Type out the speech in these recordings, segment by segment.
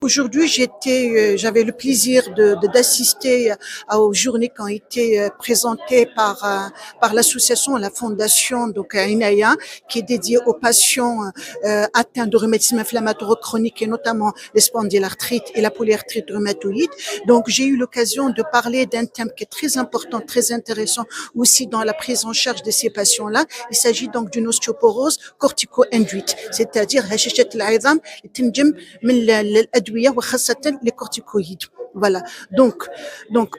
Aujourd'hui, j'avais le plaisir d'assister aux journées qui ont été présentées par l'association, la fondation donc Inaya, qui est dédiée aux patients atteints de rhumatisme inflammatoire chronique et notamment les spondylarthrite et la polyarthrite rhumatoïde. Donc, j'ai eu l'occasion de parler d'un thème qui est très important, très intéressant aussi dans la prise en charge de ces patients-là. Il s'agit donc d'une ostéoporose cortico-induite, c'est-à-dire هشاشة العظام تنجم من الأدوية وخاصة les corticoïdes. Voilà. Donc,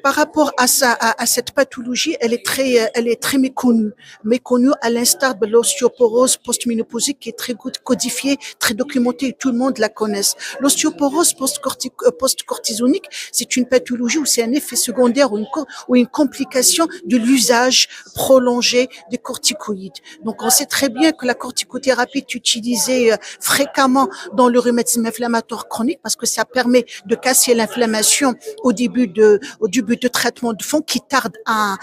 par rapport à cette pathologie, elle est très méconnue à l'instar de l'ostéoporose post-ménopausique qui est très codifiée, très documentée, tout le monde la connaît. L'ostéoporose post-cortisonique, c'est une pathologie où c'est un effet secondaire ou une complication de l'usage prolongé des corticoïdes. Donc, on sait très bien que la corticothérapie est utilisée fréquemment dans le rhumatisme inflammatoire chronique parce que ça permet de casser l'inflammation au début de traitement de fond qui tarde à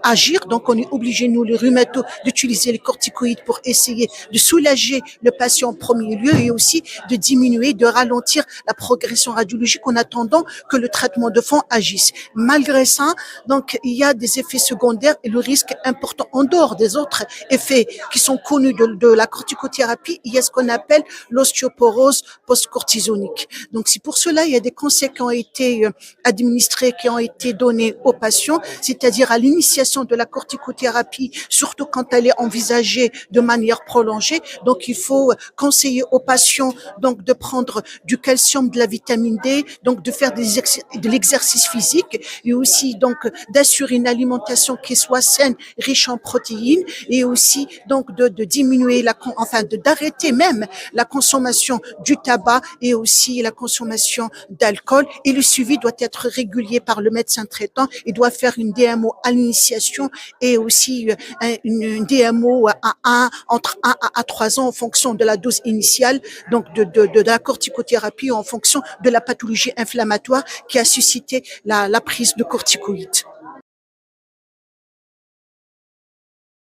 agir. Donc, on est obligé, nous, les rhumatos, d'utiliser les corticoïdes pour essayer de soulager le patient en premier lieu et aussi de diminuer, de ralentir la progression radiologique en attendant que le traitement de fond agisse. Malgré ça, donc, il y a des effets secondaires et le risque important en dehors des autres effets qui sont connus de la corticothérapie, il y a ce qu'on appelle l'ostéoporose post-cortisonique. Donc, c'est pour cela, il y a des conseils qui ont été administrés, qui ont été donnés aux patients, c'est-à-dire à l'initiation de la corticothérapie, surtout quand elle est envisagée de manière prolongée. Donc, il faut conseiller aux patients donc de prendre du calcium, de la vitamine D, donc de faire de l'exercice physique et aussi donc d'assurer une alimentation qui soit saine, riche en protéines et aussi donc de diminuer d'arrêter même la consommation du tabac et aussi la consommation d'alcool. Et le suivi doit être régulier par le médecin traitant. Il doit faire une DMO à l'initiation et aussi une DMO entre 1 à 3 ans en fonction de la dose initiale, donc de la corticothérapie en fonction de la pathologie inflammatoire qui a suscité la prise de corticoïdes.